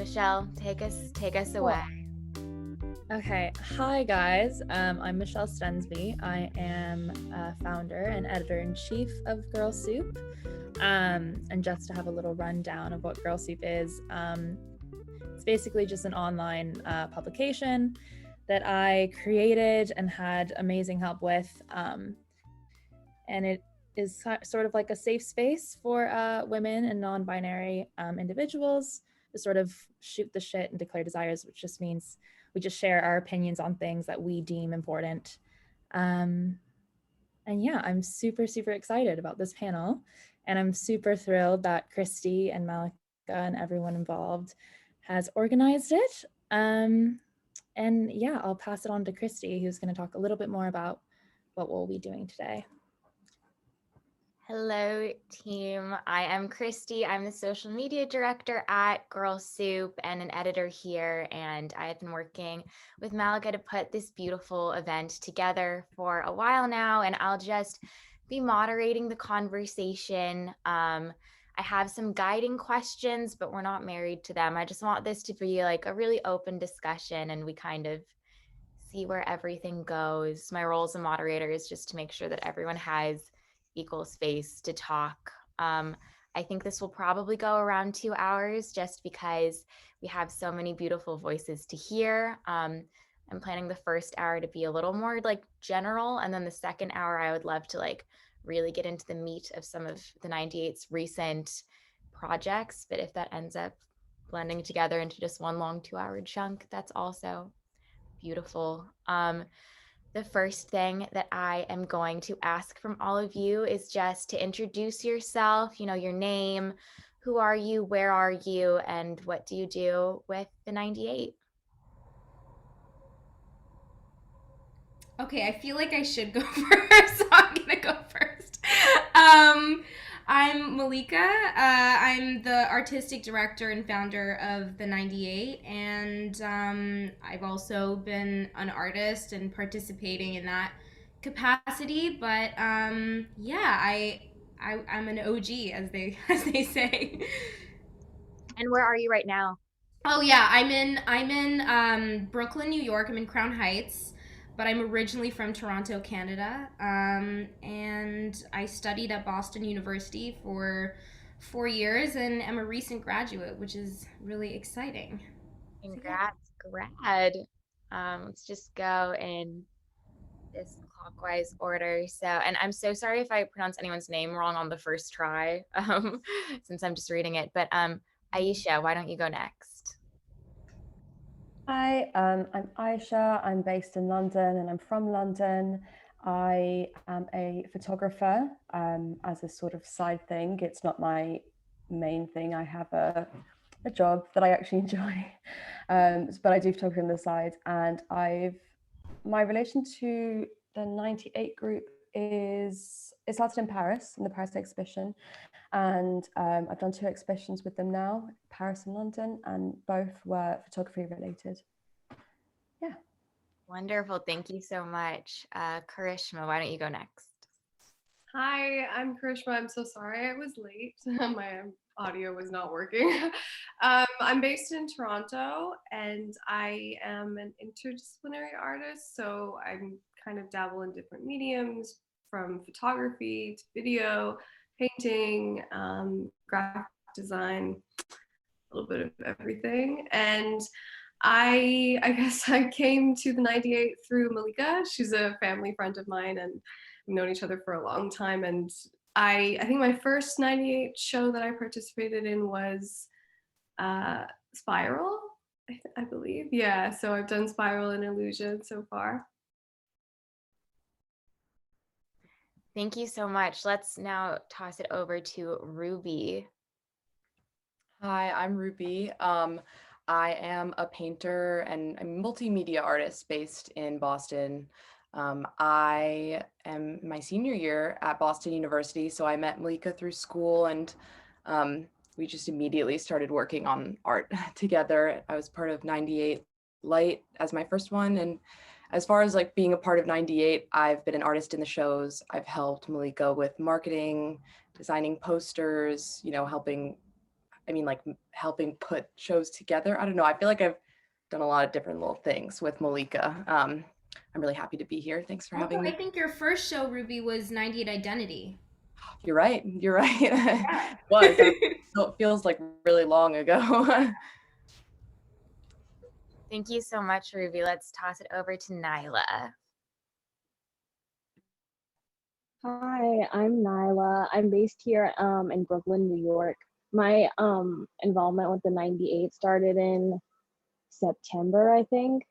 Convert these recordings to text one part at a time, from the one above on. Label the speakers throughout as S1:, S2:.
S1: Michelle, take us
S2: Cool.
S1: away.
S2: Okay, hi guys. I'm Michelle Stensby. I am founder and editor-in-chief of Girl Soup. And just to have a little rundown of what Girl Soup is, it's basically just an online publication that I created and had amazing help with. And it is sort of like a safe space for women and non-binary individuals to sort of shoot the shit and declare desires, which just means we just share our opinions on things that we deem important. And yeah, I'm super, super excited about this panel. And I'm super thrilled that Christy and Malika and everyone involved has organized it. And yeah, I'll pass it on to Christy, who's going to talk a little bit more about what we'll be doing today.
S1: Hello, team. I am Christy. I'm the social media director at Girl Soup and an editor here. And I have been working with Malika to put this beautiful event together for a while now. And I'll just be moderating the conversation. I have some guiding questions, but we're not married to them. I just want this to be like a really open discussion and we kind of see where everything goes. My role as a moderator is just to make sure that everyone has equal space to talk. I think this will probably go around 2 hours just because we have so many beautiful voices to hear. I'm planning the first hour to be a little more like general, and then the second hour I would love to like really get into the meat of some of the 98's recent projects. But if that ends up blending together into just one long 2 hour chunk, that's also beautiful. The first thing that I am going to ask from all of you is just to introduce yourself, your name, who are you, where are you, and what do you do with the 98?
S3: Okay, I feel like I should go first, so I'm gonna go first. I'm Malika. I'm the artistic director and founder of the 98, and I've also been an artist and participating in that capacity. But yeah, I'm an OG, as they as they say.
S1: And where are you right now?
S3: Oh yeah, I'm in Brooklyn, New York. I'm in Crown Heights, but I'm originally from Toronto, Canada. And I studied at Boston University for 4 years and am a recent graduate, which is really exciting. So yeah.
S1: Congrats, grad. Let's just go in this clockwise order. So, and I'm so sorry if I pronounce anyone's name wrong on the first try, since I'm just reading it. But Aisha, why don't you go next?
S4: Hi, I'm Aisha. I'm based in London and I'm from London. I am a photographer as a sort of side thing. It's not my main thing. I have a job that I actually enjoy, but I do photography on the side. And my relation to the 98 group is it started in Paris in the Paris Exposition, and I've done 2 exhibitions with them now, Paris and London, and both were photography related. Yeah.
S1: Wonderful. Thank you so much. Karishma, why don't you go next?
S5: Hi, I'm Karishma. I'm so sorry I was late. My audio was not working. I'm based in Toronto and I am an interdisciplinary artist. So I'm kind of dabble in different mediums from photography to video, painting, graphic design, a little bit of everything. And I guess I came to the 98 through Malika. She's a family friend of mine and we've known each other for a long time. And I think my first 98 show that I participated in was Spiral, I believe. Yeah, so I've done Spiral and Illusion so far.
S1: Thank you so much. Let's now toss it over to Ruby.
S6: Hi, I'm Ruby. I am a painter and a multimedia artist based in Boston. I am my senior year at Boston University, so I met Malika through school and we just immediately started working on art together. I was part of 98 Light as my first one, and as far as like being a part of 98, I've been an artist in the shows. I've helped Malika with marketing, designing posters, helping like helping put shows together. I don't know. I feel like I've done a lot of different little things with Malika. I'm really happy to be here. Thanks for having
S3: I
S6: me.
S3: think your first show, Ruby, was 98 Identity.
S6: You're right. You're right.
S3: Yeah.
S6: It was. It feels like really long ago.
S1: Thank you so much, Ruby. Let's toss it over to Nyla.
S7: Hi, I'm Nyla. I'm based here in Brooklyn, New York. My involvement with the 98 started in September, I think,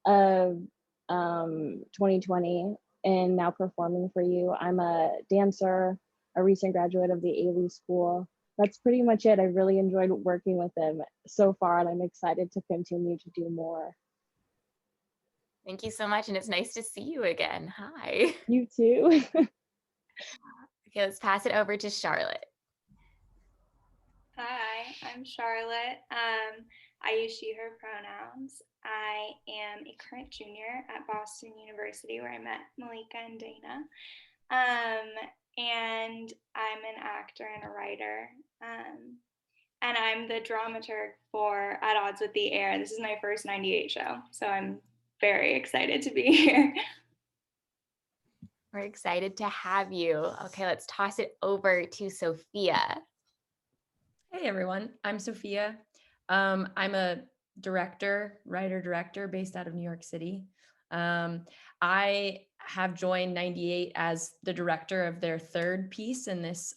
S7: of 2020, and now performing for you. I'm a dancer, a recent graduate of the ALE School. That's pretty much it. I really enjoyed working with them so far, and I'm excited to continue to do more.
S1: Thank you so much, and it's nice to see you again. Hi.
S7: You too.
S1: Okay, let's pass it over to Charlotte.
S8: Hi, I'm Charlotte. I use she, her pronouns. I am a current junior at Boston University where I met Malika and Dana. And I'm an actor and a writer. And I'm the dramaturg for At Odds with the Air. This is my first 98 show, so I'm very excited to be here.
S1: We're excited to have you. Okay, let's toss it over to Sophia.
S9: Hey everyone, I'm Sophia. I'm a writer-director based out of New York City. I have joined 98 as the director of their third piece in this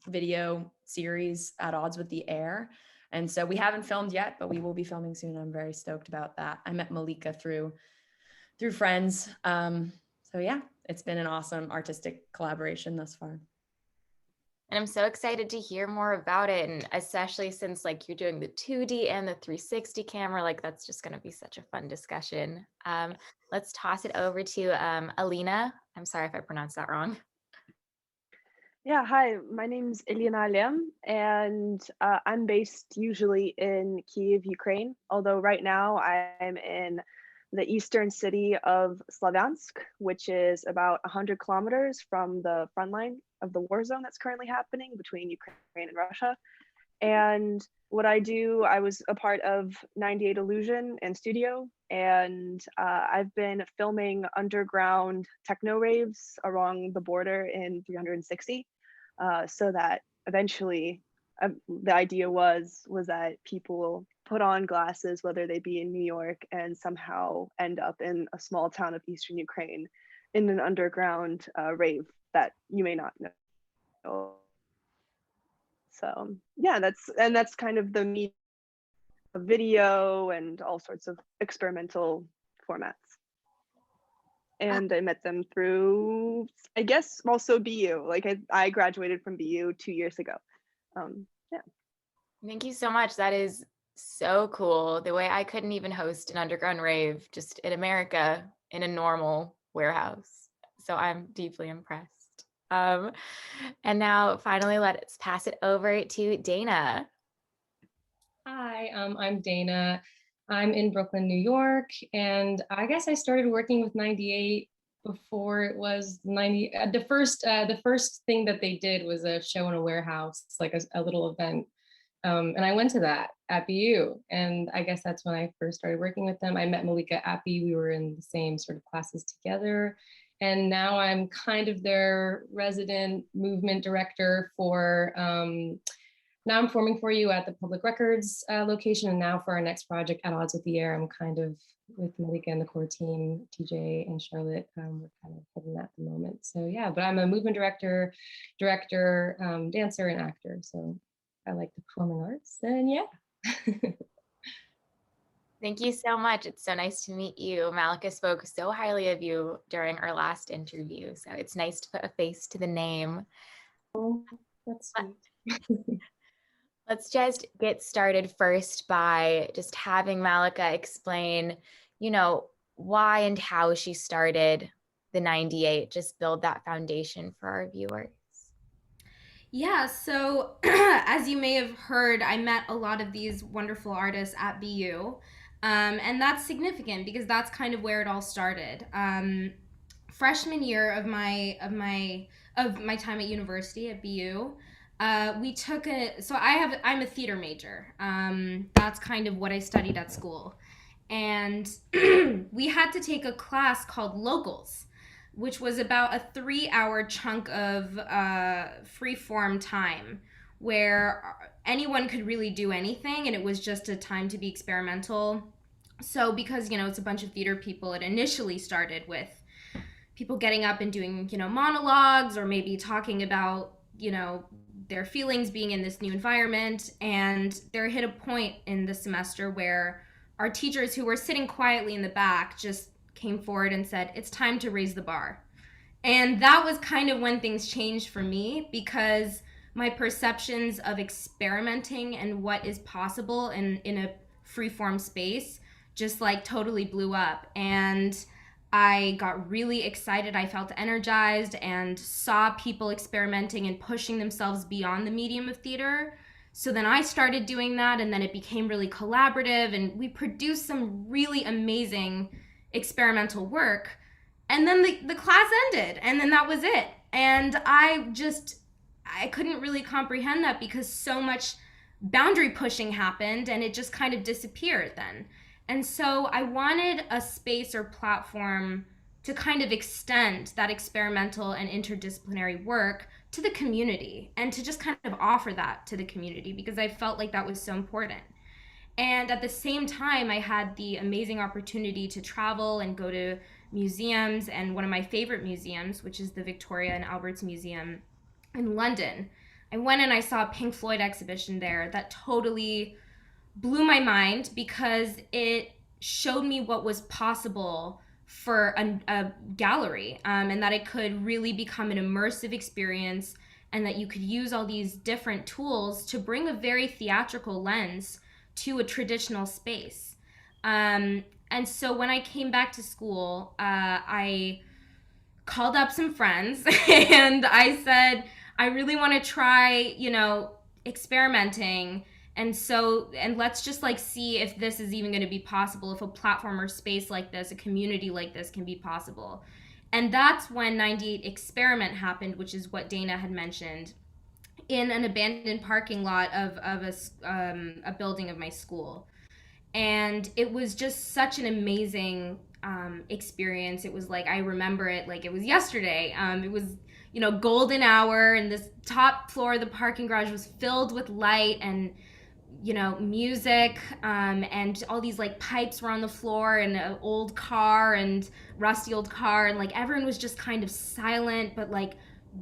S9: video series, At Odds with the Air. And so we haven't filmed yet, but we will be filming soon. I'm very stoked about that. I met Malika through friends. So yeah, it's been an awesome artistic collaboration thus far.
S1: And I'm so excited to hear more about it. And especially since like you're doing the 2D and the 360 camera, like that's just going to be such a fun discussion. Let's toss it over to Alina. I'm sorry if I pronounced that wrong.
S10: Yeah, hi, my name's Elena Alem, and I'm based usually in Kyiv, Ukraine, although right now I'm in the eastern city of Slavyansk, which is about 100 kilometers from the front line of the war zone that's currently happening between Ukraine and Russia. And what I do, I was a part of 98 Illusion and Studio, and I've been filming underground techno raves along the border in 360, so that eventually the idea was that people put on glasses, whether they be in New York, and somehow end up in a small town of Eastern Ukraine in an underground rave that you may not know. So yeah, that's kind of the meat of video and all sorts of experimental formats. And I met them through, I guess, also BU. Like I graduated from BU 2 years ago. Yeah.
S1: Thank you so much. That is so cool. The way I couldn't even host an underground rave just in America in a normal warehouse. So I'm deeply impressed. And now finally, let's pass it over to Dana.
S11: Hi, I'm Dana. I'm in Brooklyn, New York, and I guess I started working with 98 before it was 90. The first thing that they did was a show in a warehouse, like a little event. And I went to that at BU, and I guess that's when I first started working with them. I met Malika at BU. We were in the same sort of classes together. And now I'm kind of their resident movement director for, now I'm forming for you at the Public Records location. And now for our next project, At Odds with the Air, I'm kind of with Malika and the core team, TJ and Charlotte, we're kind of heading that at the moment. So yeah, but I'm a movement director, dancer and actor. So I like the performing arts, and yeah.
S1: Thank you so much. It's so nice to meet you. Malika spoke so highly of you during our last interview. So it's nice to put a face to the name.
S11: Oh, that's sweet.
S1: Let's just get started first by just having Malika explain, why and how she started the 98, just build that foundation for our viewers.
S3: Yeah, so as you may have heard, I met a lot of these wonderful artists at BU. And that's significant because that's kind of where it all started. Freshman year of my time at university at BU, we took I'm a theater major. That's kind of what I studied at school. And we had to take a class called Locals, which was about a 3-hour chunk of free form time where anyone could really do anything, and it was just a time to be experimental. So, because, it's a bunch of theater people, it initially started with people getting up and doing, monologues, or maybe talking about, their feelings being in this new environment. And there hit a point in the semester where our teachers, who were sitting quietly in the back, just came forward and said, "It's time to raise the bar." And that was kind of when things changed for me, because my perceptions of experimenting and what is possible in a free form space just like totally blew up. And I got really excited. I felt energized and saw people experimenting and pushing themselves beyond the medium of theater. So then I started doing that, and then it became really collaborative, and we produced some really amazing experimental work. And then the class ended, and then that was it. And I couldn't really comprehend that, because so much boundary pushing happened and it just kind of disappeared then. And so I wanted a space or platform to kind of extend that experimental and interdisciplinary work to the community, and to just kind of offer that to the community, because I felt like that was so important. And at the same time, I had the amazing opportunity to travel and go to museums, and one of my favorite museums, which is the Victoria and Albert's Museum in London. I went and I saw a Pink Floyd exhibition there that totally blew my mind, because it showed me what was possible for a gallery, and that it could really become an immersive experience, and that you could use all these different tools to bring a very theatrical lens to a traditional space. And so when I came back to school, I called up some friends and I said, I really want to try, experimenting. And let's just like see if this is even going to be possible, if a platform or space like this, a community like this, can be possible. And that's when 98 Experiment happened, which is what Dana had mentioned, in an abandoned parking lot of a building of my school. And it was just such an amazing experience. It was like, I remember it like it was yesterday. It was, golden hour, and this top floor of the parking garage was filled with light and, music, and all these like pipes were on the floor, and an old car, and rusty old car, and like everyone was just kind of silent, but like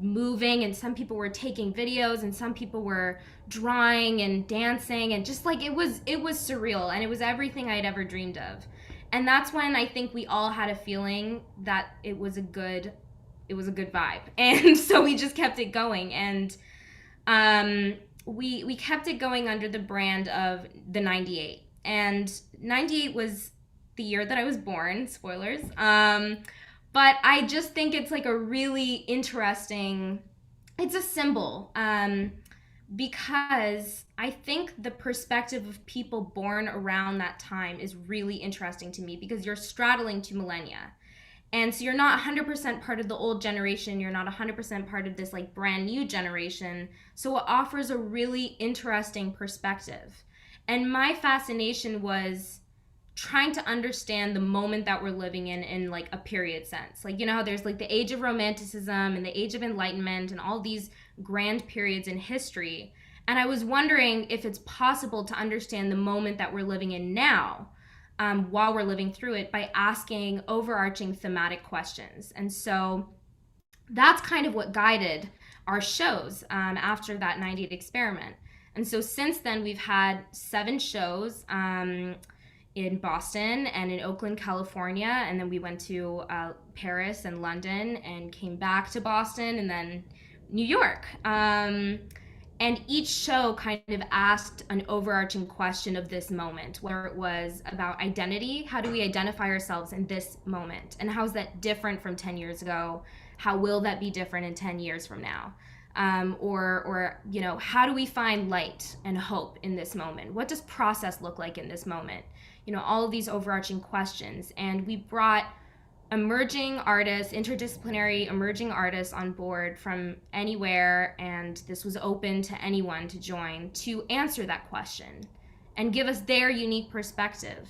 S3: moving, and some people were taking videos, and some people were drawing and dancing, and just like it was surreal, and it was everything I'd ever dreamed of. And that's when I think we all had a feeling that it was a good vibe. And so we just kept it going, and we kept it going under the brand of the 98. And 98 was the year that I was born, spoilers. But I just think it's like a really interesting, it's a symbol, because I think the perspective of people born around that time is really interesting to me, because you're straddling two millennia. And so you're not 100% part of the old generation, you're not 100% part of this like brand new generation. So it offers a really interesting perspective. And my fascination was trying to understand the moment that we're living in like a period sense. Like, how there's like the age of romanticism and the age of enlightenment and all these grand periods in history. And I was wondering if it's possible to understand the moment that we're living in now, while we're living through it, by asking overarching thematic questions. And so that's kind of what guided our shows after that 98 Experiment. And so since then, we've had 7 shows in Boston and in Oakland, California, and then we went to Paris and London, and came back to Boston, and then New York. And each show kind of asked an overarching question of this moment, where it was about identity. How do we identify ourselves in this moment? And how is that different from 10 years ago? How will that be different in 10 years from now? Or how do we find light and hope in this moment? What does process look like in this moment? All of these overarching questions. And we brought emerging artists, interdisciplinary emerging artists on board from anywhere, and this was open to anyone to join to answer that question and give us their unique perspective.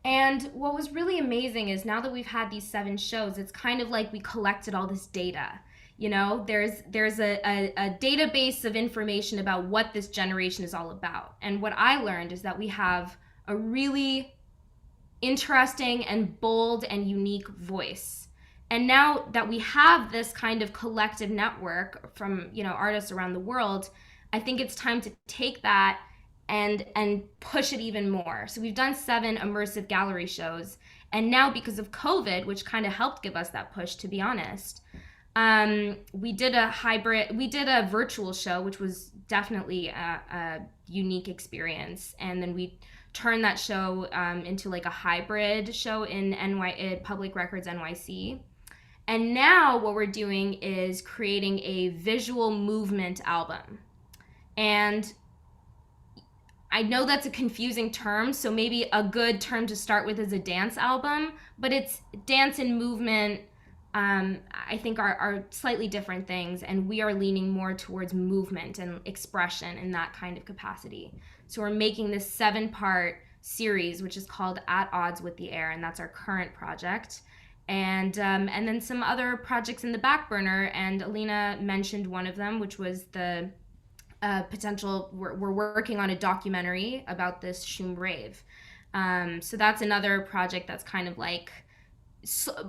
S3: And what was really amazing is now that we've had these 7 shows, it's kind of like we collected all this data. You know, there's a database of information about what this generation is all about. And what I learned is that we have a really interesting and bold and unique voice. And now that we have this kind of collective network from, you know, artists around the world, I think it's time to take that and push it even more. So we've done 7 immersive gallery shows, and now because of COVID, which kind of helped give us that push, to be honest, we did a virtual show, which was definitely a unique experience, and then we turned that show into like a hybrid show in Public Records NYC. And now what we're doing is creating a visual movement album. And I know that's a confusing term, so maybe a good term to start with is a dance album, but it's dance and movement, I think are slightly different things, and we are leaning more towards movement and expression in that kind of capacity. So we're making this 7-part series, which is called At Odds with the Air, and that's our current project. And then some other projects in the back burner, and Alina mentioned one of them, which was the potential, we're working on a documentary about this Shroom rave. So that's another project that's kind of like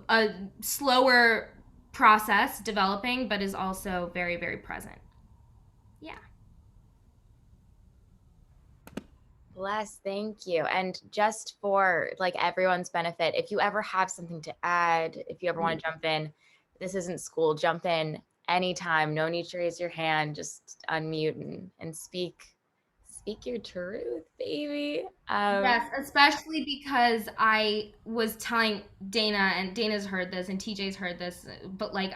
S3: a slower process developing, but is also very, very present. Yeah.
S1: Bless, thank you. And just for like everyone's benefit, if you ever have something to add, if you ever want to jump in, this isn't school, jump in anytime. No need to raise your hand, just unmute and speak your truth, baby.
S3: Yes, especially because I was telling Dana, and Dana's heard this and TJ's heard this, but like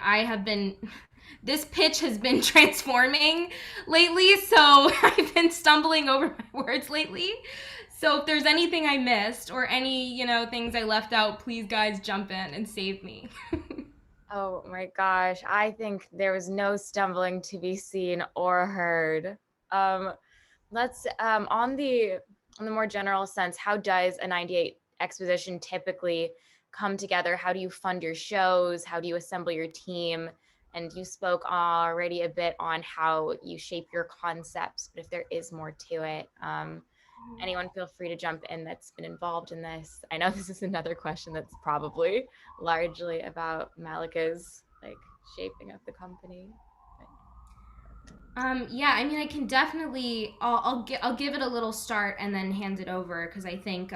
S3: this pitch has been transforming lately, so I've been stumbling over my words lately. So if there's anything I missed or any, you know, things I left out, please guys jump in and save me.
S1: Oh my gosh, I think there was no stumbling to be seen or heard. Let's on the more general sense, how does a 98 exposition typically come together? How do you fund your shows? How do you assemble your team? And you spoke already a bit on how you shape your concepts, but if there is more to it, anyone feel free to jump in that's been involved in this. I know this is another question that's probably largely about Malika's like shaping of the company.
S3: Yeah, I mean, I can definitely, I'll give it a little start and then hand it over, because I think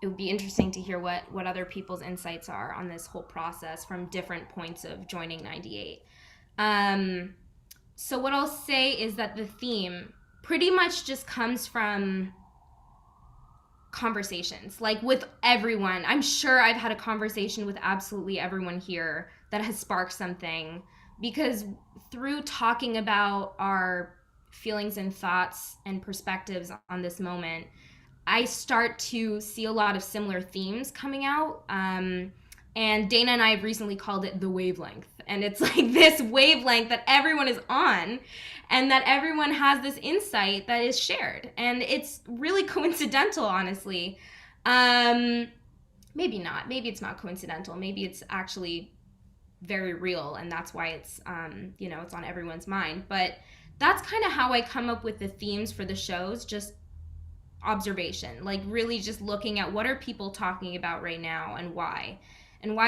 S3: it would be interesting to hear what other people's insights are on this whole process from different points of joining 98. So what I'll say is that the theme pretty much just comes from conversations, like with everyone. I'm sure I've had a conversation with absolutely everyone here that has sparked something, because through talking about our feelings and thoughts and perspectives on this moment, I start to see a lot of similar themes coming out. And Dana and I have recently called it the wavelength. And it's like this wavelength that everyone is on, and that everyone has this insight that is shared. And it's really coincidental, honestly. Maybe not. Maybe it's not coincidental. Maybe it's actually very real, and that's why it's it's on everyone's mind. But that's kind of how I come up with the themes for the shows, just observation, like really just looking at what are people talking about right now, and why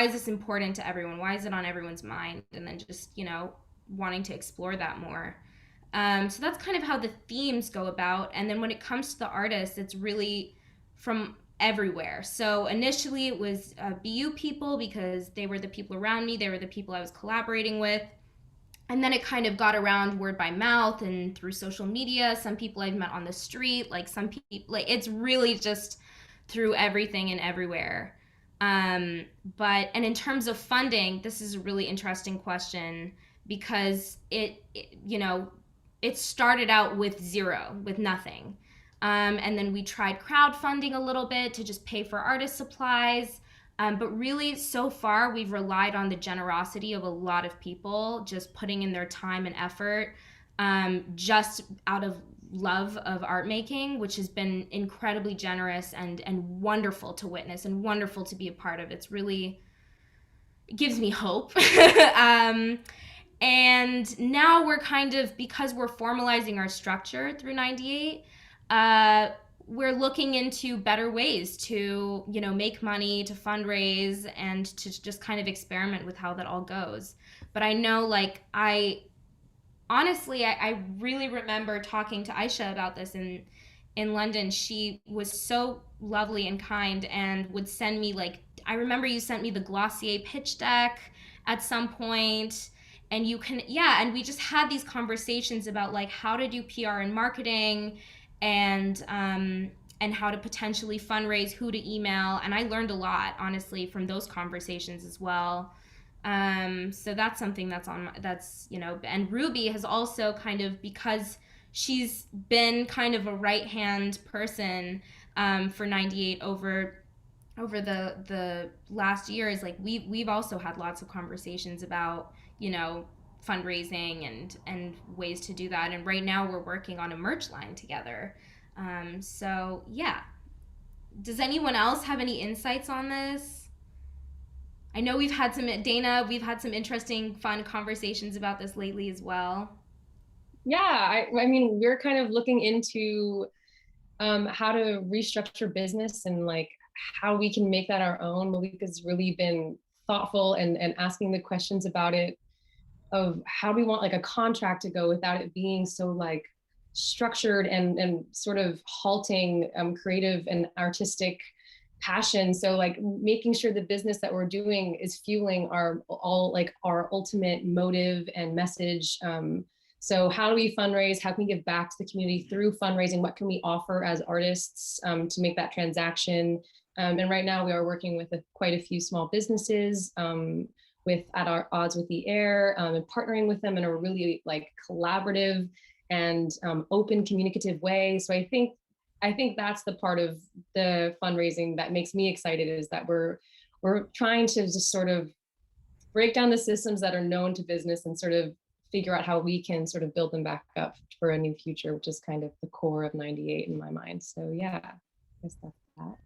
S3: is this important to everyone, why is it on everyone's mind, and then just wanting to explore that more. So that's kind of how the themes go about. And then when it comes to the artists, it's really from everywhere. So initially it was BU people, because they were the people around me, they were the people I was collaborating with. And then it kind of got around word by mouth and through social media. Some people I've met on the street, like some people, like it's really just through everything and everywhere. And in terms of funding, this is a really interesting question, because it started out with zero, with nothing. And then we tried crowdfunding a little bit to just pay for artist supplies. But really, so far, we've relied on the generosity of a lot of people just putting in their time and effort, just out of love of art making, which has been incredibly generous and wonderful to witness and wonderful to be a part of. It's really, it gives me hope. And now we're kind of, because we're formalizing our structure through 98, we're looking into better ways to, you know, make money, to fundraise, and to just kind of experiment with how that all goes. But I know, like, I really remember talking to Aisha about this in London. She was so lovely and kind and would send me, like, I remember you sent me the Glossier pitch deck at some point, and you can, yeah, and we just had these conversations about like how to do PR and marketing, and how to potentially fundraise, who to email, and I learned a lot honestly from those conversations as well. So that's something that's on that's, you know, and Ruby has also kind of, because she's been kind of a right hand person, for 98 over the last years. Like we've also had lots of conversations about, you know, fundraising and ways to do that. And right now we're working on a merch line together. So yeah, does anyone else have any insights on this? I know we've had some, Dana, we've had some interesting, fun conversations about this lately as well.
S11: Yeah, I mean, we're kind of looking into how to restructure business and like how we can make that our own. Malika's really been thoughtful and asking the questions about it, of how do we want like a contract to go without it being so like structured and sort of halting creative and artistic passion. So like making sure the business that we're doing is fueling our ultimate motive and message. So how do we fundraise? How can we give back to the community through fundraising? What can we offer as artists to make that transaction? And right now we are working with quite a few small businesses with At Our Odds with the Air, and partnering with them in a really like collaborative and open communicative way. So I think that's the part of the fundraising that makes me excited, is that we're trying to just sort of break down the systems that are known to business and sort of figure out how we can sort of build them back up for a new future, which is kind of the core of 98 in my mind. So yeah, I guess that's that.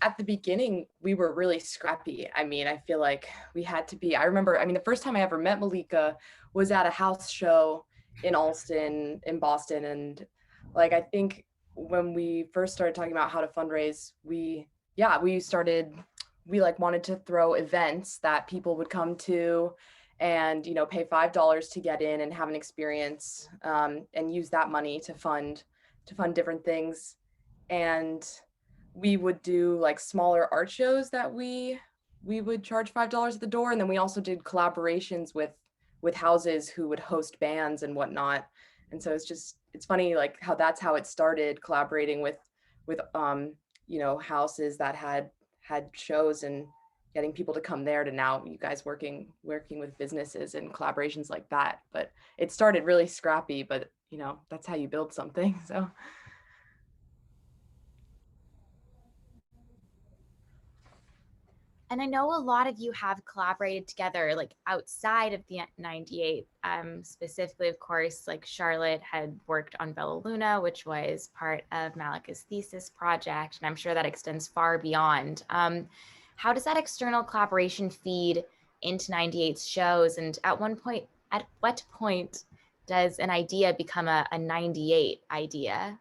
S6: At the beginning, we were really scrappy. I mean, I feel like we had to be. I remember, I mean, the first time I ever met Malika was at a house show in Allston, in Boston. And like, I think when we first started talking about how to fundraise, we like wanted to throw events that people would come to and, you know, pay $5 to get in and have an experience, and use that money to fund different things. And we would do like smaller art shows that we would charge $5 at the door. And then we also did collaborations with houses who would host bands and whatnot. And so it's funny, like how it started, collaborating with you know, houses that had shows and getting people to come there, to now you guys working with businesses and collaborations like that. But it started really scrappy, but you know, that's how you build something. So
S1: And I know a lot of you have collaborated together, like outside of the 98. Specifically, of course, like Charlotte had worked on Bella Luna, which was part of Malika's thesis project, and I'm sure that extends far beyond. How does that external collaboration feed into 98's shows? And at what point does an idea become a 98 idea?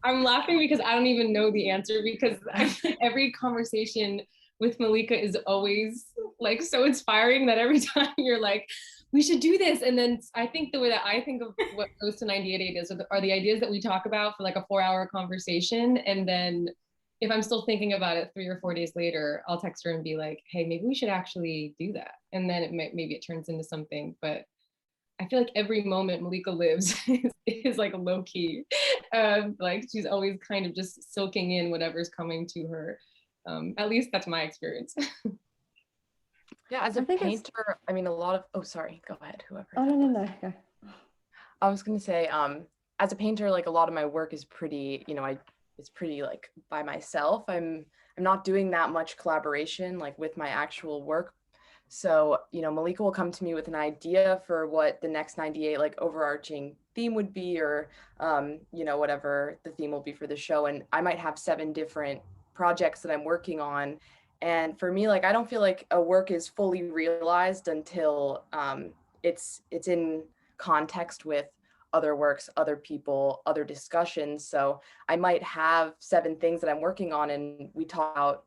S11: I'm laughing because I don't even know the answer, because every conversation with Malika is always like so inspiring that every time you're like, we should do this. And then I think the way that I think of what goes to 98 ideas are the ideas that we talk about for like a 4-hour conversation. And then if I'm still thinking about it 3 or 4 days later, I'll text her and be like, hey, maybe we should actually do that. And then maybe it turns into something. But I feel like every moment Malika lives is like low key. Like she's always kind of just soaking in whatever's coming to her. At least that's my experience.
S6: yeah, as a painter, I mean, a lot of, oh, sorry, go ahead, whoever.
S4: Oh, no. Go.
S6: I was gonna say, as a painter, like a lot of my work is pretty, it's pretty like by myself. I'm not doing that much collaboration like with my actual work. So, Malika will come to me with an idea for what the next 98 like overarching theme would be, or whatever the theme will be for the show. And I might have 7 different projects that I'm working on. And for me, like I don't feel like a work is fully realized until it's in context with other works, other people, other discussions. So I might have 7 things that I'm working on, and we talk about,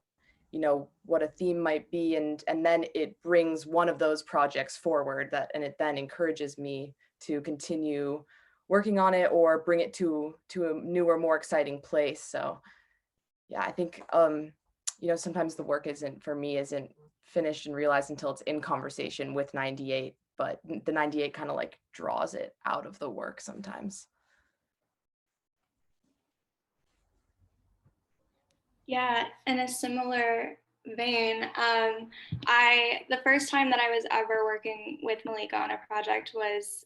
S6: what a theme might be, and then it brings one of those projects forward, and it then encourages me to continue working on it or bring it to a newer, more exciting place. So yeah, I think sometimes the work isn't finished and realized until it's in conversation with 98, but the 98 kind of like draws it out of the work sometimes.
S8: Yeah, in a similar vein, the first time that I was ever working with Malika on a project was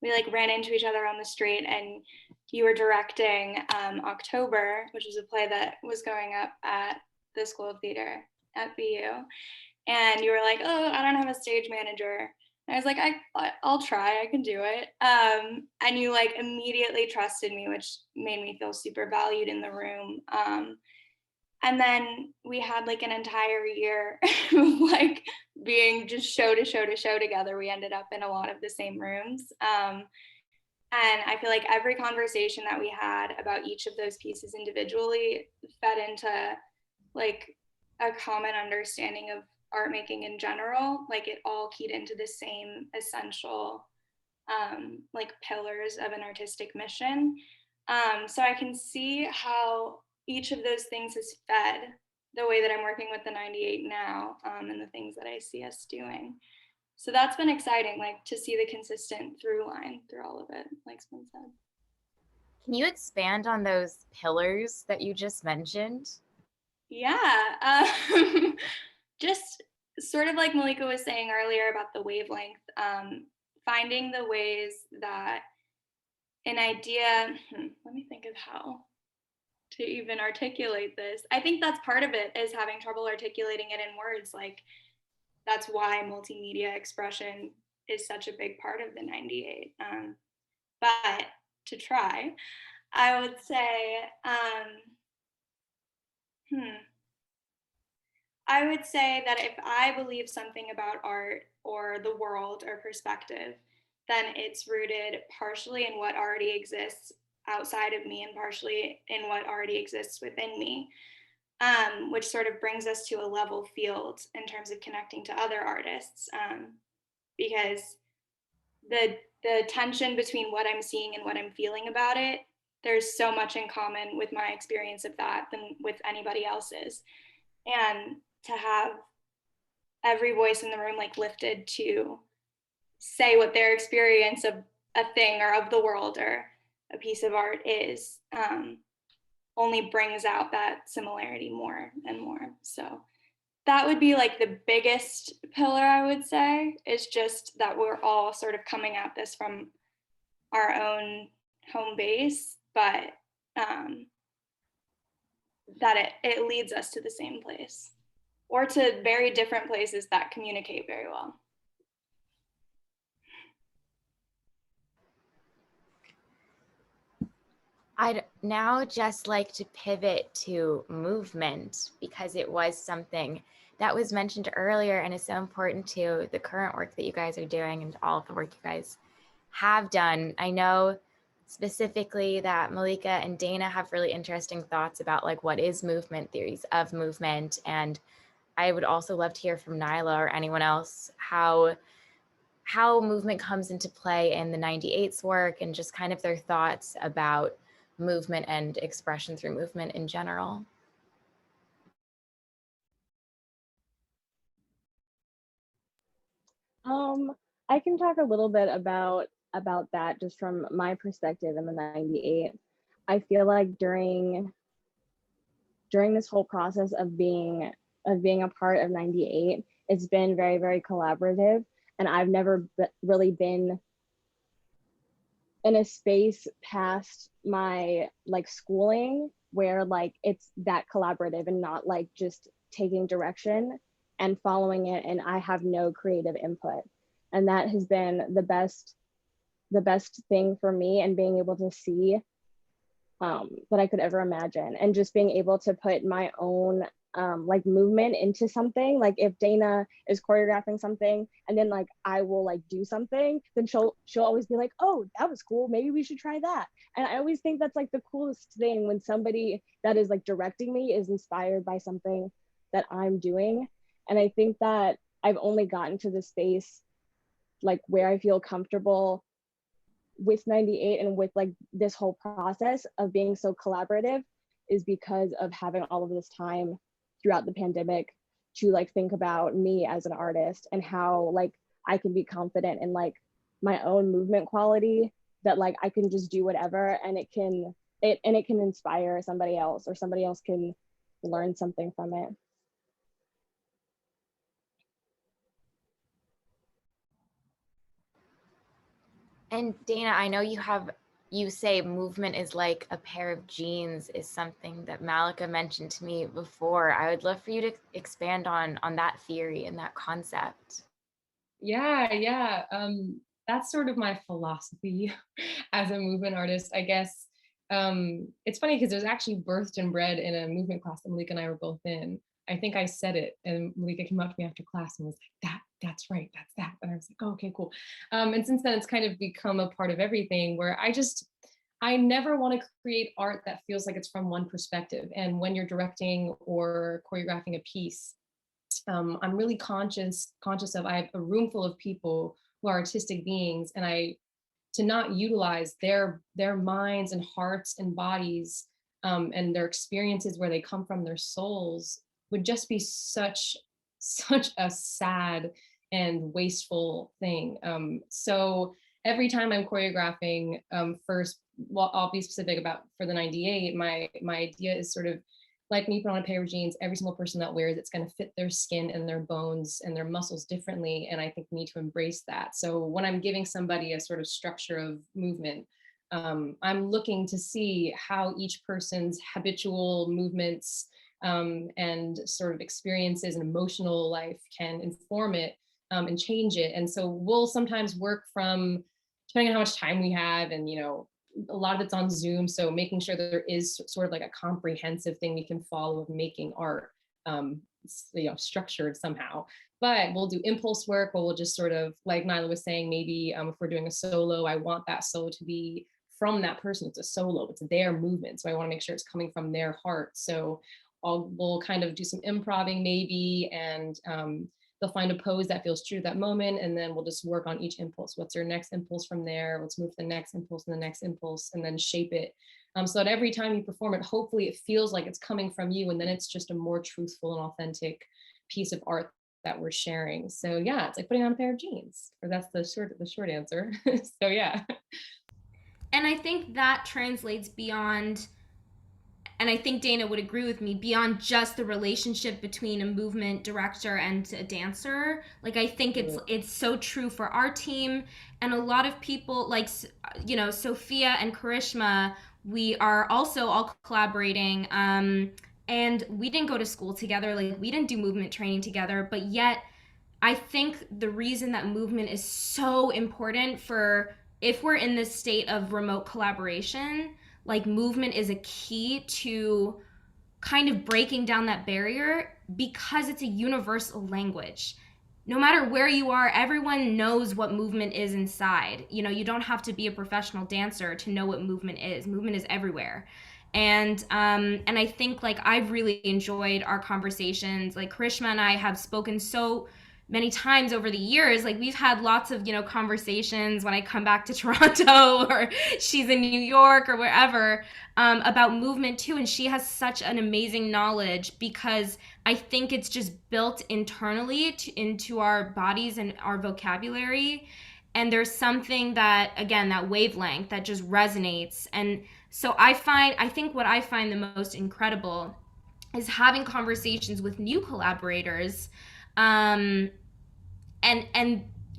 S8: we like ran into each other on the street, and you were directing October, which was a play that was going up at the School of Theater at BU, and you were like, "Oh, I don't have a stage manager." And I was like, I'll try, I can do it. And you like immediately trusted me, which made me feel super valued in the room. And then we had like an entire year of like being just show to show to show together. We ended up in a lot of the same rooms. And I feel like every conversation that we had about each of those pieces individually fed into like a common understanding of art making in general. Like it all keyed into the same essential like pillars of an artistic mission. So I can see how each of those things has fed the way that I'm working with the 98 now, and the things that I see us doing. So that's been exciting, like to see the consistent through line through all of it, like's been said.
S1: Can you expand on those pillars that you just mentioned?
S8: Yeah, just sort of like Malika was saying earlier about the wavelength, finding the ways that an idea, let me think of how to even articulate this. I think that's part of it, is having trouble articulating it in words. Like that's why multimedia expression is such a big part of the 98. But to try, I would say, I would say that if I believe something about art or the world or perspective, then it's rooted partially in what already exists outside of me and partially in what already exists within me, which sort of brings us to a level field in terms of connecting to other artists, because the tension between what I'm seeing and what I'm feeling about it, there's so much in common with my experience of that than with anybody else's. And to have every voice in the room like lifted to say what their experience of a thing or of the world or a piece of art is, only brings out that similarity more and more. So that would be like the biggest pillar, I would say, is just that we're all sort of coming at this from our own home base, but that it leads us to the same place or to very different places that communicate very well.
S1: I'd now just like to pivot to movement, because it was something that was mentioned earlier and is so important to the current work that you guys are doing and all of the work you guys have done. I know specifically that Malika and Dana have really interesting thoughts about like what is movement, theories of movement, and I would also love to hear from Nyla or anyone else how movement comes into play in the 98's work and just kind of their thoughts about movement and expression through movement in general.
S7: I can talk a little bit about that just from my perspective in the 98. I feel like during this whole process of being a part of 98, it's been very, very collaborative, and I've never really been in a space past my like schooling where like it's that collaborative and not like just taking direction and following it and I have no creative input. And that has been the best thing for me, and being able to see that I could ever imagine, and just being able to put my own like movement into something. Like if Dana is choreographing something and then like I will like do something, then she'll always be like, oh, that was cool, maybe we should try that. And I always think that's like the coolest thing, when somebody that is like directing me is inspired by something that I'm doing. And I think that I've only gotten to the space like where I feel comfortable with 98 and with like this whole process of being so collaborative is because of having all of this time throughout the pandemic to like think about me as an artist and how like I can be confident in like my own movement quality, that like I can just do whatever and it can inspire somebody else, or somebody else can learn something from it.
S1: And Dana, I know you say movement is like a pair of jeans is something that Malika mentioned to me before. I would love for you to expand on that theory and that concept.
S11: Yeah. That's sort of my philosophy as a movement artist, I guess. It's funny because it was actually birthed and bred in a movement class that Malika and I were both in. I think I said it, and Malika came up to me after class and was like, that's right, that's that. And I was like, oh, okay, cool. And since then, it's kind of become a part of everything, where I never want to create art that feels like it's from one perspective. And when you're directing or choreographing a piece, I'm really conscious of, I have a room full of people who are artistic beings, and to not utilize their minds and hearts and bodies, and their experiences, where they come from, their souls, would just be such a sad and wasteful thing. So every time I'm choreographing, first, well, I'll be specific about for the 98, my idea is sort of like when you put on a pair of jeans, every single person that wears it's going to fit their skin and their bones and their muscles differently. And I think we need to embrace that. So when I'm giving somebody a sort of structure of movement, I'm looking to see how each person's habitual movements, and sort of experiences and emotional life can inform it, and change it. And so we'll sometimes work from, depending on how much time we have, and a lot of it's on Zoom, so making sure that there is sort of like a comprehensive thing we can follow of making art, structured somehow. But we'll do impulse work, where we'll just sort of, like Nyla was saying, maybe if we're doing a solo, I want that solo to be from that person. It's a solo, it's their movement, so I want to make sure it's coming from their heart. So we'll kind of do some improvising maybe, and they'll find a pose that feels true to that moment, and then we'll just work on each impulse. What's your next impulse from there? Let's move to the next impulse and the next impulse, and then shape it, so that every time you perform it, hopefully it feels like it's coming from you, and then it's just a more truthful and authentic piece of art that we're sharing. So yeah, it's like putting on a pair of jeans, or that's the short answer. So yeah.
S3: And I think that translates beyond, and I think Dana would agree with me, beyond just the relationship between a movement director and a dancer. Like, I think it's so true for our team, and a lot of people, like, Sophia and Karishma, we are also all collaborating, and we didn't go to school together, like we didn't do movement training together, but yet I think the reason that movement is so important for, if we're in this state of remote collaboration, like movement is a key to kind of breaking down that barrier, because it's a universal language. No matter where you are, everyone knows what movement is inside. You don't have to be a professional dancer to know what movement is. Movement is everywhere. And I think, like, I've really enjoyed our conversations. Like, Karishma and I have spoken so many times over the years. Like, we've had lots of conversations when I come back to Toronto or she's in New York or wherever, about movement too. And she has such an amazing knowledge, because I think it's just built internally into our bodies and our vocabulary. And there's something that, again, that wavelength that just resonates. And so I think what I find the most incredible is having conversations with new collaborators, and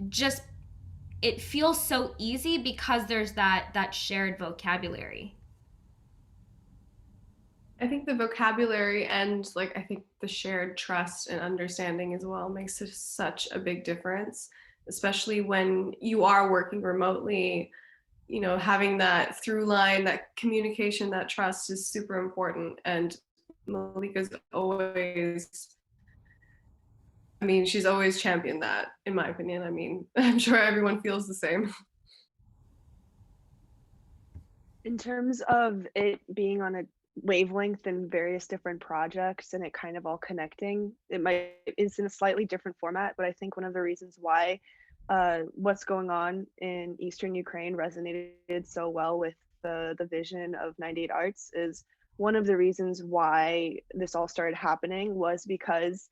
S3: just it feels so easy because there's that shared vocabulary.
S5: I think the vocabulary and like I think the shared trust and understanding as well makes such a big difference, especially when you are working remotely. You know, having that through line, that communication, that trust is super important. And Malika's always, I mean, she's always championed that, in my opinion. I mean, I'm sure everyone feels the same.
S10: In terms of it being on a wavelength in various different projects and it kind of all connecting, it's in a slightly different format, but I think one of the reasons why what's going on in Eastern Ukraine resonated so well with the vision of 98 Arts is one of the reasons why this all started happening was because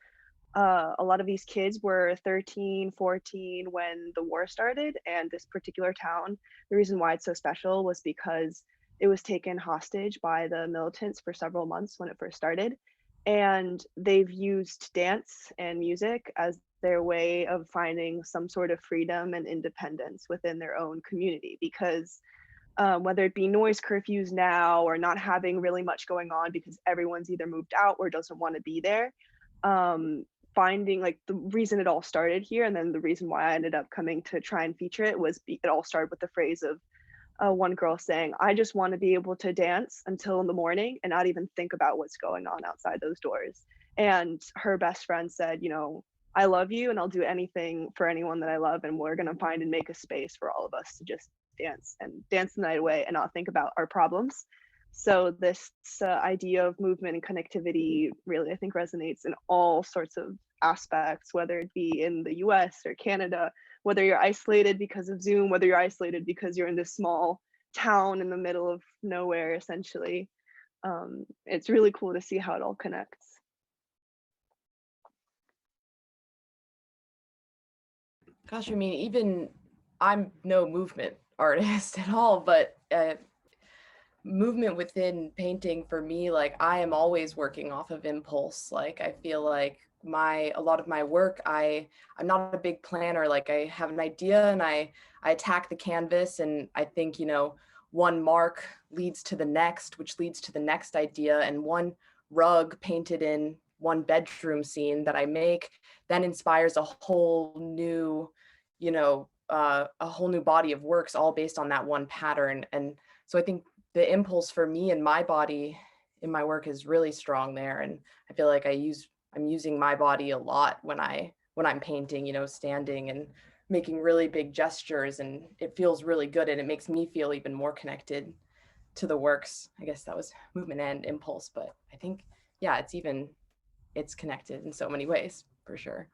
S10: a lot of these kids were 13, 14 when the war started. And this particular town, the reason why it's so special was because it was taken hostage by the militants for several months when it first started. And they've used dance and music as their way of finding some sort of freedom and independence within their own community because whether it be noise curfews now or not having really much going on because everyone's either moved out or doesn't want to be there, um, finding like the reason it all started here and then the reason why I ended up coming to try and feature it was it all started with the phrase of one girl saying, I just want to be able to dance until in the morning and not even think about what's going on outside those doors. And her best friend said, you know, I love you and I'll do anything for anyone that I love. And we're going to find and make a space for all of us to just dance and dance the night away and not think about our problems. So this idea of movement and connectivity really, I think, resonates in all sorts of aspects, whether it be in the US or Canada, whether you're isolated because of Zoom, whether you're isolated because you're in this small town in the middle of nowhere, essentially. It's really cool to see how it all connects.
S6: Gosh, I mean, even I'm no movement artist at all, but movement within painting for me, like I am always working off of impulse. Like I feel like a lot of my work, I'm not a big planner. Like I have an idea and I attack the canvas and I think, you know, one mark leads to the next, which leads to the next idea, and one rug painted in one bedroom scene that I make then inspires a whole new, you know, a whole new body of works all based on that one pattern. And so I think the impulse for me and my body in my work is really strong there. And I feel like I'm using my body a lot when I'm painting, you know, standing and making really big gestures, and it feels really good and it makes me feel even more connected to the works. I guess that was movement and impulse, but I think, yeah, it's connected in so many ways for sure.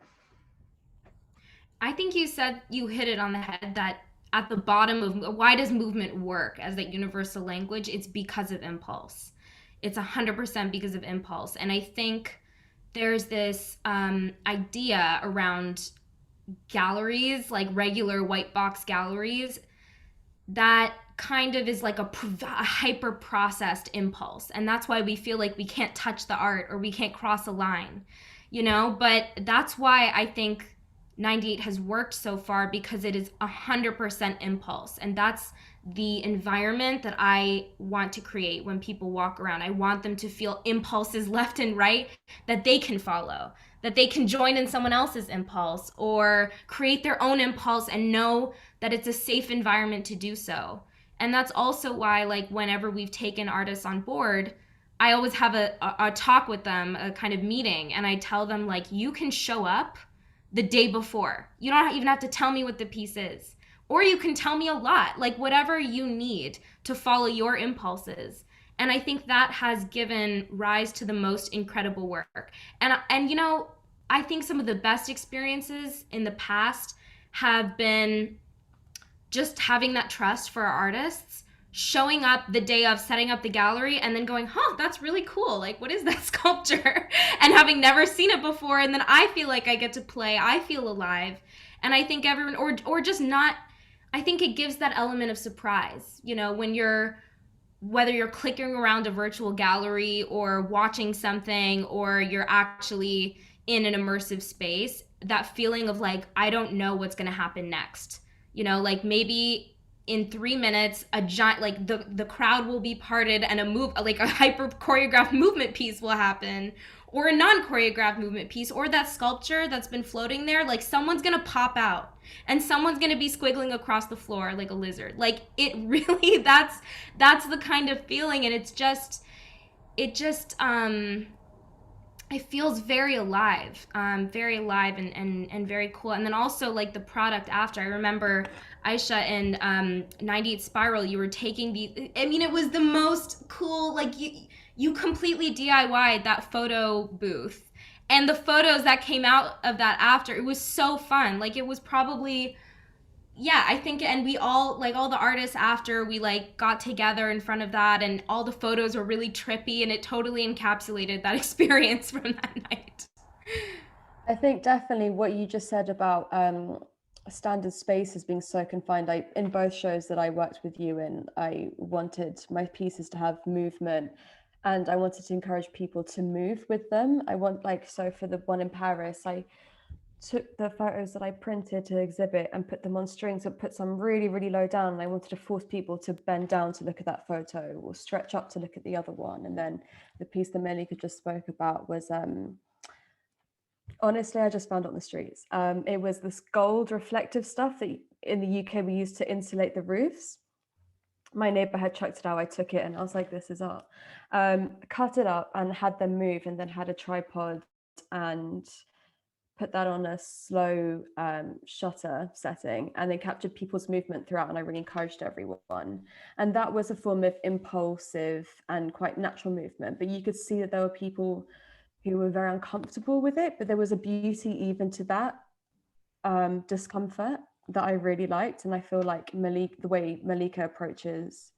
S3: I think you hit it on the head that at the bottom of why does movement work as that universal language? It's because of impulse. It's 100% because of impulse. And I think there's this idea around galleries, like regular white box galleries, that kind of is like a hyper processed impulse. And that's why we feel like we can't touch the art or we can't cross a line, you know? But that's why I think 98 has worked so far, because it is 100% impulse. And that's the environment that I want to create when people walk around. I want them to feel impulses left and right that they can follow, that they can join in someone else's impulse or create their own impulse and know that it's a safe environment to do so. And that's also why, like, whenever we've taken artists on board, I always have a talk with them, a kind of meeting, and I tell them, like, you can show up the day before. You don't even have to tell me what the piece is. Or you can tell me a lot, like whatever you need to follow your impulses. And I think that has given rise to the most incredible work. And you know, I think some of the best experiences in the past have been just having that trust for our artists, showing up the day of setting up the gallery and then going, huh, that's really cool. Like, what is that sculpture? And having never seen it before. And then I feel like I get to play, I feel alive. And I think everyone, or just not, I think it gives that element of surprise, you know, when whether you're clicking around a virtual gallery or watching something, or you're actually in an immersive space, that feeling of like, I don't know what's going to happen next. You know, like maybe in 3 minutes a giant, like the crowd will be parted and a hyper choreographed movement piece will happen, or a non-choreographed movement piece, or that sculpture that's been floating there, like someone's gonna pop out and someone's gonna be squiggling across the floor like a lizard. Like it really, that's the kind of feeling. And it feels very alive, and very cool. And then also like the product after. I remember Aisha in 98 Spiral, you were taking I mean, it was the most cool, like you completely DIY'd that photo booth. And the photos that came out of that after, it was so fun. Like it was probably, yeah, I think, and we all, like all the artists after, we like got together in front of that, and all the photos were really trippy, and it totally encapsulated that experience from that night.
S4: I think definitely what you just said about standard spaces being so confined. In both shows that I worked with you in, I wanted my pieces to have movement, and I wanted to encourage people to move with them. So for the one in Paris, I took the photos that I printed to exhibit and put them on strings, and put some really, really low down. And I wanted to force people to bend down to look at that photo, or stretch up to look at the other one. And then the piece that Melika just spoke about was honestly, I just found on the streets. It was this gold reflective stuff that in the UK we used to insulate the roofs. My neighbor had chucked it out. I took it and I was like, this is art. Cut it up and had them move, and then had a tripod and put that on a slow shutter setting, and then captured people's movement throughout. And I really encouraged everyone. And that was a form of impulsive and quite natural movement. But you could see that there were people who were very uncomfortable with it, but there was a beauty even to that discomfort that I really liked. And I feel like the way Melika approaches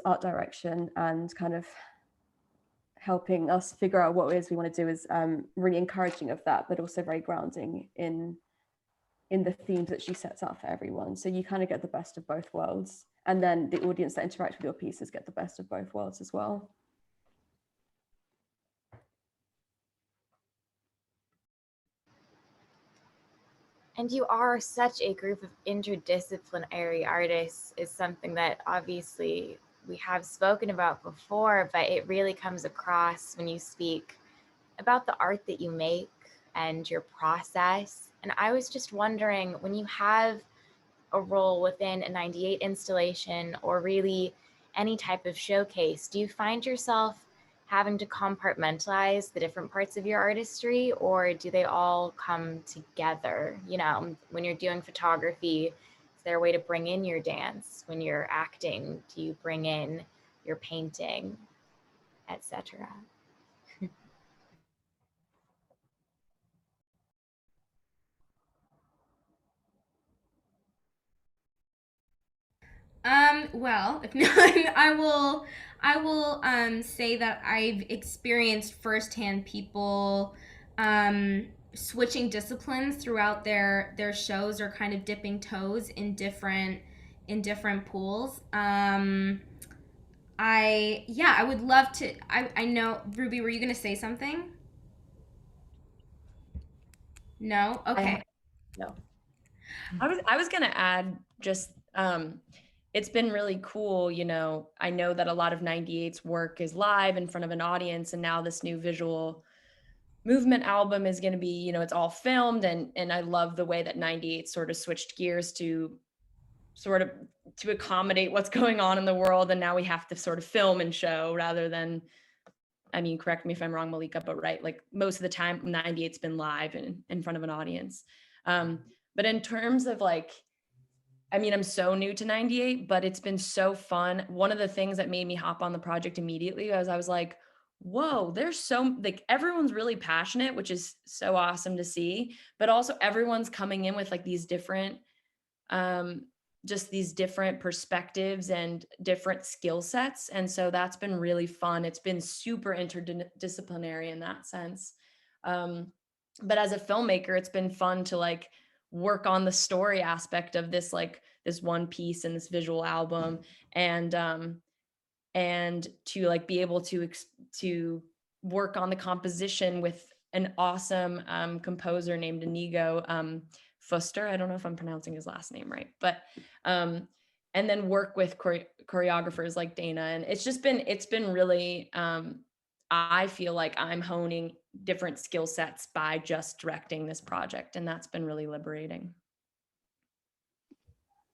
S4: art direction and kind of helping us figure out what it is we want to do is really encouraging of that, but also very grounding in the themes that she sets out for everyone. So you kind of get the best of both worlds, and then the audience that interacts with your pieces get the best of both worlds as well.
S1: And you are such a group of interdisciplinary artists, is something that obviously we have spoken about before, but it really comes across when you speak about the art that you make and your process. And I was just wondering, when you have a role within a 98 installation, or really any type of showcase, do you find yourself having to compartmentalize the different parts of your artistry, or do they all come together? You know, when you're doing photography, is there a way to bring in your dance? When you're acting, do you bring in your painting, etc.?
S3: Well, if not, I will say that I've experienced firsthand people switching disciplines throughout their shows, or kind of dipping toes in different pools. I would love to. I know, Ruby, were you gonna say something? No? Okay.
S6: No.
S9: I was gonna add just it's been really cool, you know. I know that a lot of 98's work is live in front of an audience, and now this new visual movement album is going to be, you know, it's all filmed, and I love the way that 98 sort of switched gears to accommodate what's going on in the world, and now we have to sort of film and show rather than, I mean, correct me if I'm wrong, Malika, but right, like most of the time 98's been live and in front of an audience. But in terms of like, I mean, I'm so new to 98, but it's been so fun. One of the things that made me hop on the project immediately was I was like, whoa, there's so, like, everyone's really passionate, which is so awesome to see, but also everyone's coming in with like these different, just these different perspectives and different skill sets. And so that's been really fun. It's been super interdisciplinary in that sense. But as a filmmaker, it's been fun to like work on the story aspect of this, like this one piece in this visual album, and to like be able to work on the composition with an awesome composer named Inigo Fuster. I don't know if I'm pronouncing his last name right, but and then work with choreographers like Dana. And it's been really, I feel like I'm honing different skill sets by just directing this project. And that's been really liberating.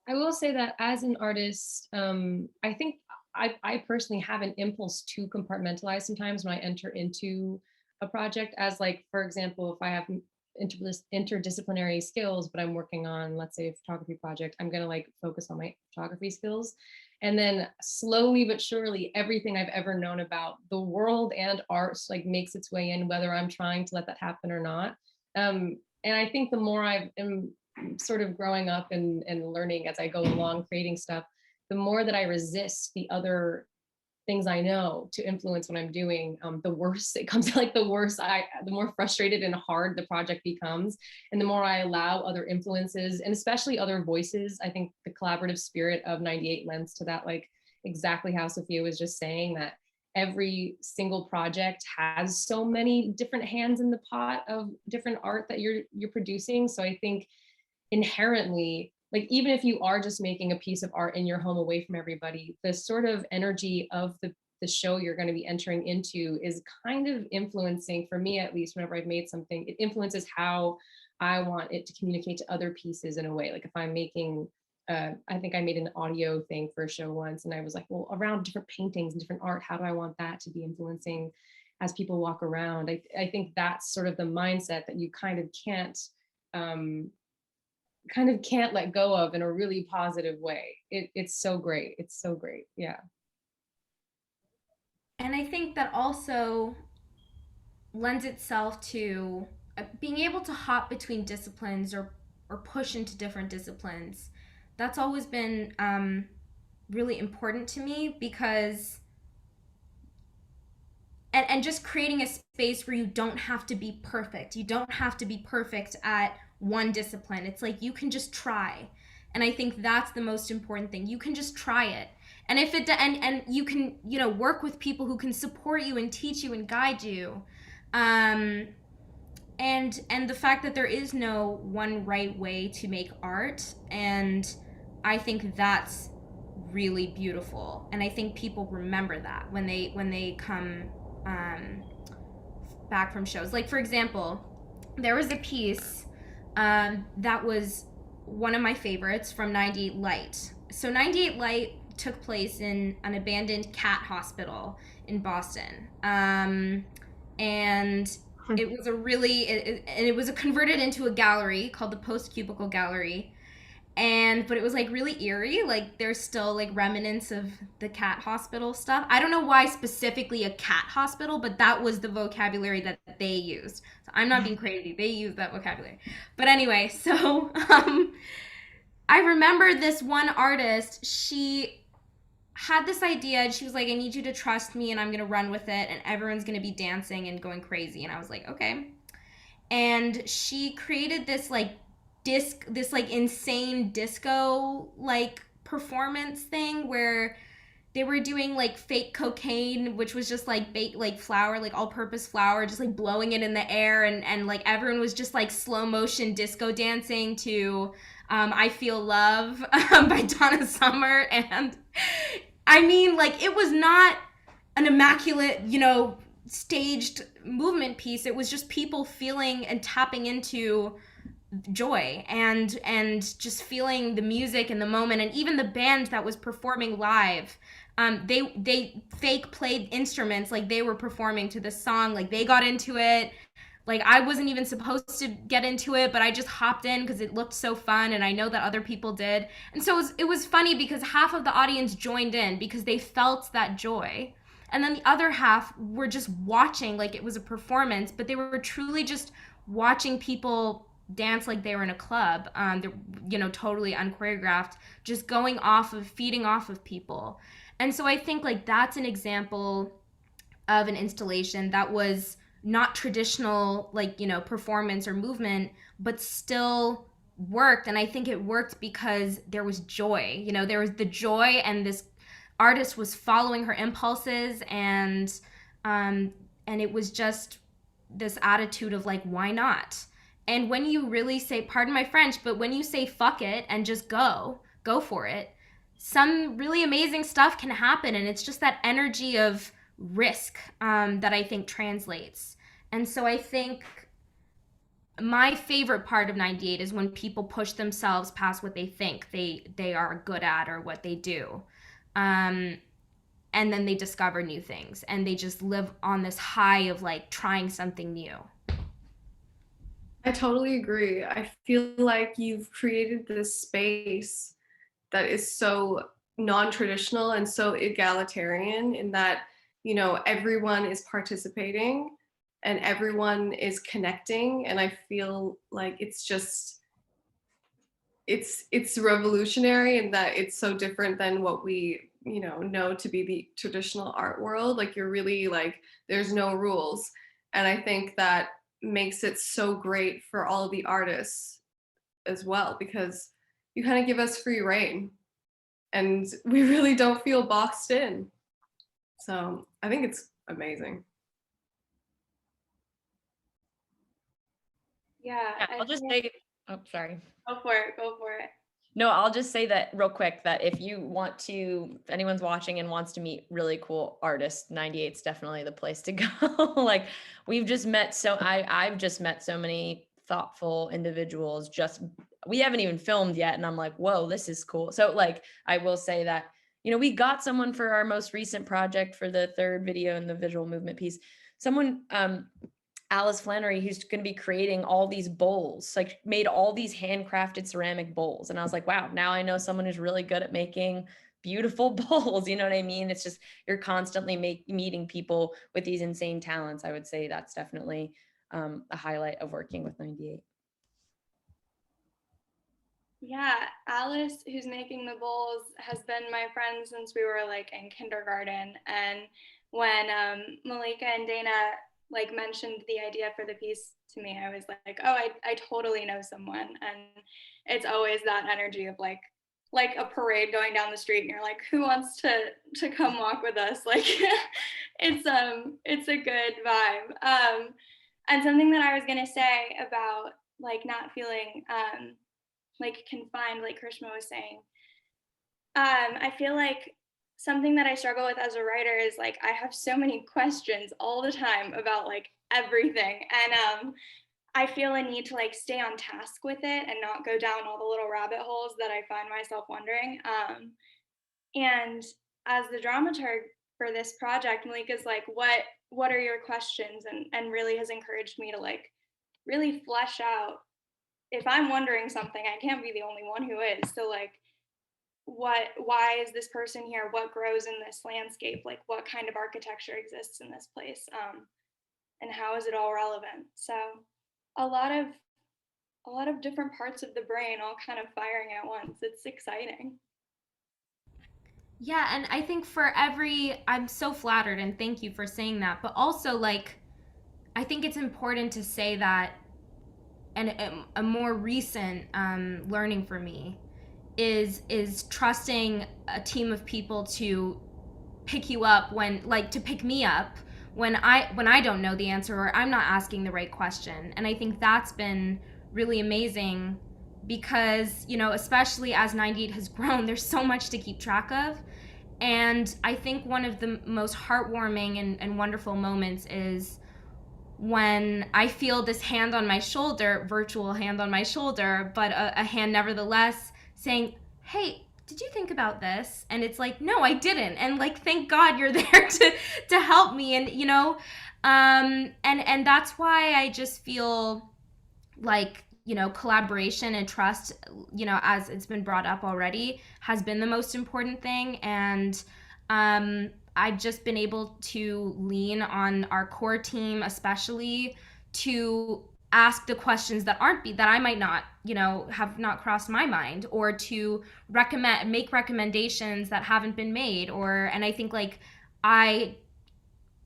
S11: I will say that as an artist, I think I personally have an impulse to compartmentalize sometimes when I enter into a project, as like, for example, if I have interdisciplinary skills, but I'm working on, let's say, a photography project, I'm going to like focus on my photography skills. And then slowly but surely, everything I've ever known about the world and art like makes its way in, whether I'm trying to let that happen or not. And I think the more I am sort of growing up and learning as I go along, creating stuff, the more that I resist the other things I know to influence what I'm doing, the worse it comes. Like the more frustrated and hard the project becomes, and the more I allow other influences and especially other voices. I think the collaborative spirit of 98 lends to that, like exactly how Sophia was just saying, that every single project has so many different hands in the pot of different art that you're producing. So I think inherently, like even if you are just making a piece of art in your home away from everybody, the sort of energy of the show you're going to be entering into is kind of influencing, for me at least, whenever I've made something, it influences how I want it to communicate to other pieces in a way. Like if I'm making, I think I made an audio thing for a show once, and I was like, well, around different paintings and different art, how do I want that to be influencing as people walk around? I think that's sort of the mindset that you kind of can't let go of in a really positive way. It's so great. It's so great. Yeah.
S3: And I think that also lends itself to being able to hop between disciplines or push into different disciplines. That's always been really important to me, because and just creating a space where you don't have to be perfect. You don't have to be perfect at one discipline. It's like you can just try. And I think that's the most important thing. You can just try it. And if it and you can, work with people who can support you and teach you and guide you. And the fact that there is no one right way to make art, and I think that's really beautiful. And I think people remember that when they come back from shows. Like for example, there was a piece that was one of my favorites from 98 Light. So 98 Light took place in an abandoned cat hospital in Boston. And it was it was converted into a gallery called the Post Cubicle Gallery. But it was like really eerie. Like there's still like remnants of the cat hospital stuff. I don't know why specifically a cat hospital, but that was the vocabulary that they used. So I'm not being crazy. They used that vocabulary. But anyway, so I remember this one artist, she had this idea and she was like, I need you to trust me and I'm going to run with it and everyone's going to be dancing and going crazy. And I was like, okay. And she created this like insane disco like performance thing where they were doing like fake cocaine, which was just like baked like flour, like all-purpose flour, just like blowing it in the air, and like everyone was just like slow motion disco dancing to I Feel Love by Donna Summer. And I mean, like, it was not an immaculate, staged movement piece. It was just people feeling and tapping into joy and just feeling the music and the moment. And even the band that was performing live, they fake played instruments like they were performing to the song. Like they got into it. Like I wasn't even supposed to get into it, but I just hopped in because it looked so fun, and I know that other people did. And so it was funny because half of the audience joined in because they felt that joy, and then the other half were just watching like it was a performance, but they were truly just watching people dance like they were in a club. They're totally unchoreographed, just feeding off of people. And so I think like that's an example of an installation that was not traditional, like, performance or movement, but still worked. And I think it worked because there was joy. There was the joy, and this artist was following her impulses, and it was just this attitude of like, why not? And when you really say, pardon my French, but when you say fuck it and just go for it, some really amazing stuff can happen. And it's just that energy of risk that I think translates. And so I think my favorite part of 98 is when people push themselves past what they think they are good at or what they do. And then they discover new things and they just live on this high of like trying something new.
S5: I totally agree. I feel like you've created this space that is so non-traditional and so egalitarian in that, you know, everyone is participating and everyone is connecting. And I feel like it's just, it's revolutionary in that it's so different than what we, you know to be the traditional art world. Like you're really like, there's no rules. And I think that makes it so great for all of the artists as well, because you kind of give us free reign and we really don't feel boxed in. So I think it's amazing.
S8: Yeah,
S9: I'll just say, oh, sorry.
S8: Go for it.
S9: No, I'll just say that real quick, that if you want to, if anyone's watching and wants to meet really cool artists, 98 is definitely the place to go. Like we've just met I've just met so many thoughtful individuals. We haven't even filmed yet. And I'm like, whoa, this is cool. So like, I will say that, we got someone for our most recent project for the third video and the visual movement piece, someone, Alice Flannery, who's going to be creating all these bowls, like made all these handcrafted ceramic bowls. And I was like, wow, now I know someone who's really good at making beautiful bowls. You know what I mean? It's just, you're constantly meeting people with these insane talents. I would say that's definitely a highlight of working with 98.
S8: Yeah, Alice, who's making the bowls, has been my friend since we were like in kindergarten. And when Malika and Dana like mentioned the idea for the piece to me, I was like, oh, I totally know someone. And it's always that energy of like a parade going down the street and you're like, who wants to come walk with us? Like it's a good vibe. And something that I was gonna say about like not feeling like confined, like Krishma was saying, I feel like something that I struggle with as a writer is like I have so many questions all the time about like everything, and I feel a need to like stay on task with it and not go down all the little rabbit holes that I find myself wondering. And as the dramaturg for this project, Malika's like, what are your questions, and really has encouraged me to like really flesh out. If I'm wondering something, I can't be the only one who is. So like, why is this person here? What grows in this landscape? Like what kind of architecture exists in this place? And how is it all relevant? So a lot of different parts of the brain all kind of firing at once. It's exciting.
S3: Yeah, and I think I'm so flattered and thank you for saying that. But also like, I think it's important to say that, and a more recent learning for me is trusting a team of people to pick you up to pick me up when I don't know the answer or I'm not asking the right question. And I think that's been really amazing because, especially as 98 has grown, there's so much to keep track of. And I think one of the most heartwarming and wonderful moments is when I feel this hand on my shoulder, virtual hand on my shoulder, but a hand nevertheless saying, hey, did you think about this? And it's like, no, I didn't. And like, thank God you're there to help me. And, and that's why I just feel like, collaboration and trust, as it's been brought up already, has been the most important thing. And I've just been able to lean on our core team, especially to ask the questions that I might not, have not crossed my mind, or to make recommendations that haven't been made. And I think like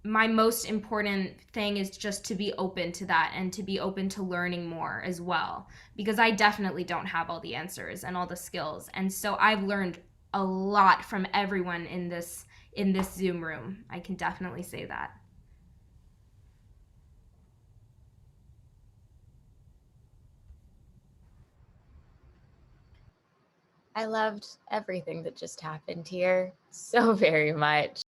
S3: my most important thing is just to be open to that and to be open to learning more as well, because I definitely don't have all the answers and all the skills. And so I've learned a lot from everyone in this Zoom room. I can definitely say that.
S1: I loved everything that just happened here so very much.